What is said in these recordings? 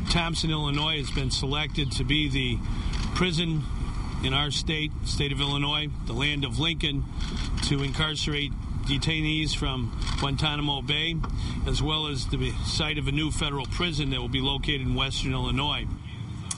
Thompson, Illinois has been selected to be the prison in our state of Illinois, the land of Lincoln, to incarcerate detainees from Guantanamo Bay, as well as the site of a new federal prison that will be located in western Illinois.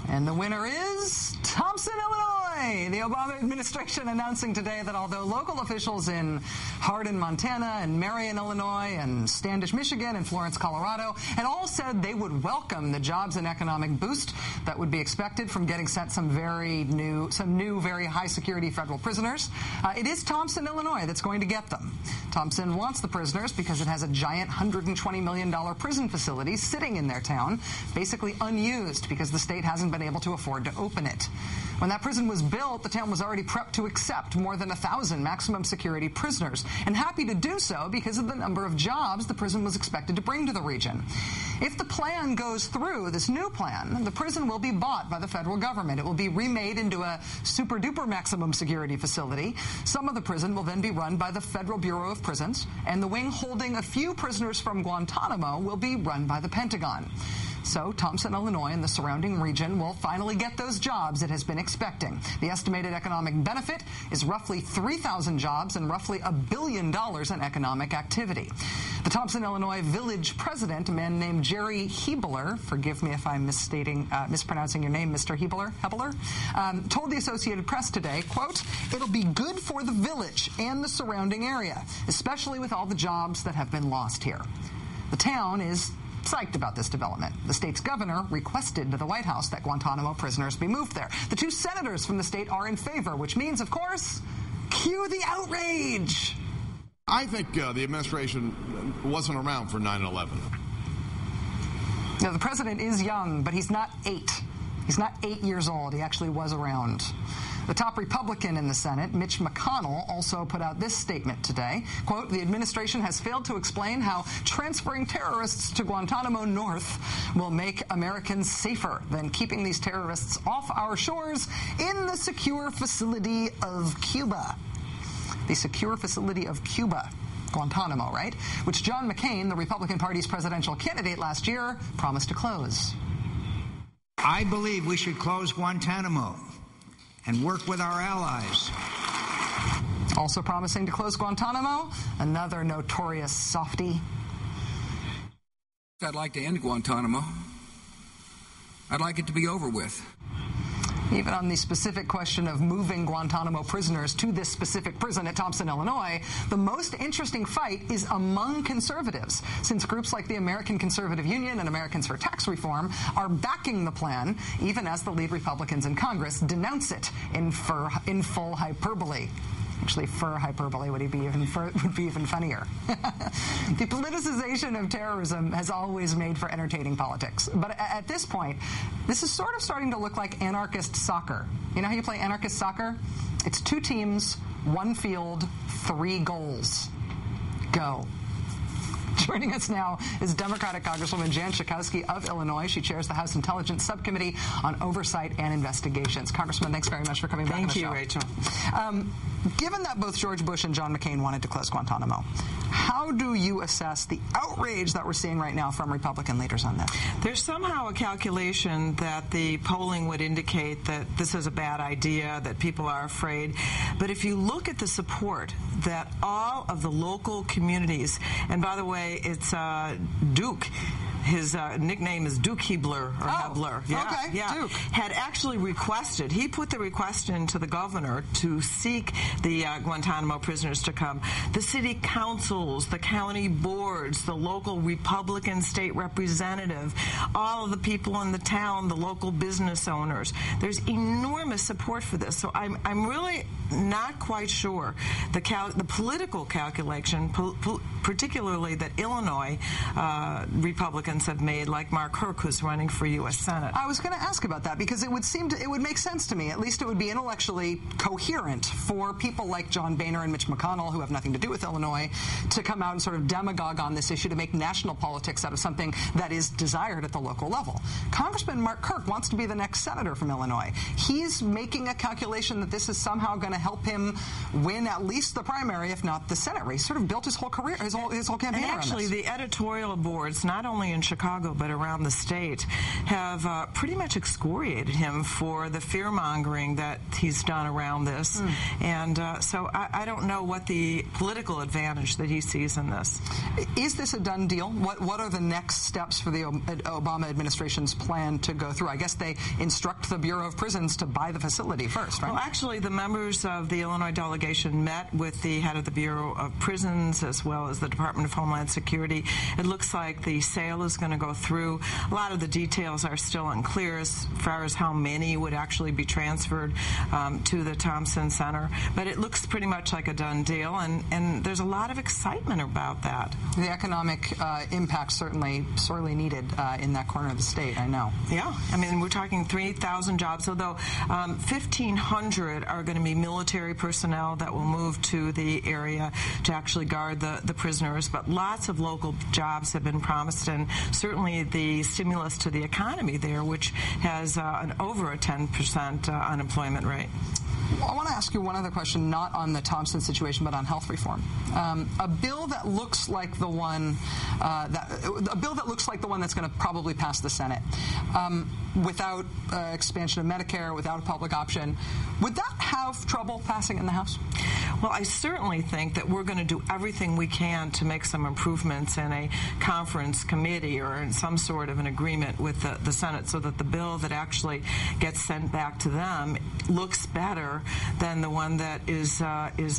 And the winner is Thompson, Illinois. The Obama administration announcing today that although local officials in Hardin, Montana, and Marion, Illinois, and Standish, Michigan, and Florence, Colorado, had all said they would welcome the jobs and economic boost that would be expected from getting sent some new, very high-security federal prisoners, it is Thompson, Illinois that's going to get them. Thompson wants the prisoners because it has a giant $120 million prison facility sitting in their town, basically unused because the state hasn't been able to afford to open it. When that prison was built, the town was already prepped to accept more than 1,000 maximum security prisoners, and happy to do so because of the number of jobs the prison was expected to bring to the region. If the plan goes through, this new plan, the prison will be bought by the federal government. It will be remade into a super-duper maximum security facility. Some of the prison will then be run by the Federal Bureau of Prisons, and the wing holding a few prisoners from Guantanamo will be run by the Pentagon. So Thompson, Illinois, and the surrounding region will finally get those jobs it has been expecting. The estimated economic benefit is roughly 3,000 jobs and roughly $1 billion in economic activity. The Thompson, Illinois village president, a man named Jerry Hebler, forgive me if I'm mispronouncing your name, Mr. Hebler, told the Associated Press today, quote, "It'll be good for the village and the surrounding area, especially with all the jobs that have been lost here." The town is psyched about this development. The state's governor requested to the White House that Guantanamo prisoners be moved there. The two senators from the state are in favor, which means, of course, cue the outrage. I think the administration wasn't around for 9/11. Now, the president is young, but he's not 8. He's not 8 years old. He actually was around. The top Republican in the Senate, Mitch McConnell, also put out this statement today. Quote, "The administration has failed to explain how transferring terrorists to Guantanamo North will make Americans safer than keeping these terrorists off our shores in the secure facility of Cuba." The secure facility of Cuba. Guantanamo, right? Which John McCain, the Republican Party's presidential candidate last year, promised to close. I believe we should close Guantanamo and work with our allies. Also promising to close Guantanamo, another notorious softie. I'd like to end Guantanamo. I'd like it to be over with. Even on the specific question of moving Guantanamo prisoners to this specific prison at Thompson, Illinois, the most interesting fight is among conservatives, since groups like the American Conservative Union and Americans for Tax Reform are backing the plan, even as the lead Republicans in Congress denounce it in full hyperbole. Actually, fur hyperbole would be even funnier. The politicization of terrorism has always made for entertaining politics. But at this point, this is sort of starting to look like anarchist soccer. You know how you play anarchist soccer? It's 2 teams, 1 field, 3 goals. Go. Joining us now is Democratic Congresswoman Jan Schakowsky of Illinois. She chairs the House Intelligence Subcommittee on Oversight and Investigations. Congressman, thanks very much for coming back on the show. Thank you, Rachel. Given that both George Bush and John McCain wanted to close Guantanamo, how do you assess the outrage that we're seeing right now from Republican leaders on that? There's somehow a calculation that the polling would indicate that this is a bad idea, that people are afraid. But if you look at the support that all of the local communities, and by the way, it's Duke. His nickname is Duke Hebler, or Hebler. Yeah, Duke. Had actually requested, he put the request in to the governor to seek the Guantanamo prisoners to come. The city councils, the county boards, the local Republican state representative, all of the people in the town, the local business owners. There's enormous support for this. So I'm really not quite sure the political calculation, particularly that Illinois Republicans have made, like Mark Herc, who's running for U.S. Senate. I was going to ask about that because it would make sense to me. At least it would be intellectually coherent for people like John Boehner and Mitch McConnell, who have nothing to do with Illinois, to come out and sort of demagogue on this issue to make national politics out of something that is desired at the local level. Congressman Mark Herc wants to be the next senator from Illinois. He's making a calculation that this is somehow going to help him win at least the primary, if not the Senate race. He sort of built his whole career, his whole campaign and around actually, this. the editorial boards, not only in in Chicago but around the state have pretty much excoriated him for the fear-mongering that he's done around this. And so I don't know what the political advantage that he sees in this. Is this a done deal? What are the next steps for the Obama administration's plan to go through? I guess they instruct the Bureau of Prisons to buy the facility first, right? Well, actually, the members of the Illinois delegation met with the head of the Bureau of Prisons as well as the Department of Homeland Security. It looks like the sale is going to go through. A lot of the details are still unclear as far as how many would actually be transferred to the Thompson Center. But it looks pretty much like a done deal, and there's a lot of excitement about that. The economic impact certainly sorely needed in that corner of the state, I know. Yeah, I mean, we're talking 3,000 jobs, although 1,500 are going to be military personnel that will move to the area to actually guard the prisoners, but lots of local jobs have been promised, and certainly the stimulus to the economy there, which has over a 10% unemployment rate. I want to ask you one other question, not on the Thompson situation, but on health reform. A bill that looks like the one that's going to probably pass the Senate, without expansion of Medicare, without a public option, would that have trouble passing in the House? Well, I certainly think that we're going to do everything we can to make some improvements in a conference committee or in some sort of an agreement with the Senate so that the bill that actually gets sent back to them looks better than the one that is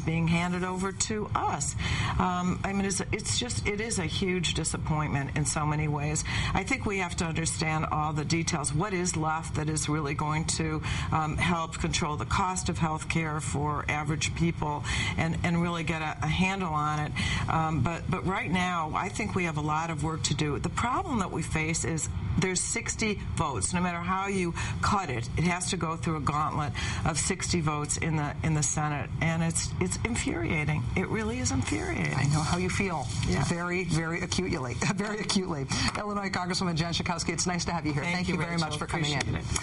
being handed over to us. I mean, it is a huge disappointment in so many ways. I think we have to understand all the details. What is left that is really going to help control the cost of health care for average people and really get a handle on it. But right now, I think we have a lot of work to do. The problem that we face is there's 60 votes. No matter how you cut it, it has to go through a gauntlet of 60 votes in the Senate, and it's infuriating. It really is infuriating. I know how you feel. Yeah. Very, very acutely. Very acutely. Illinois Congresswoman Jen Schakowsky, it's nice to have you here. Thank you very much for coming in. Appreciate it.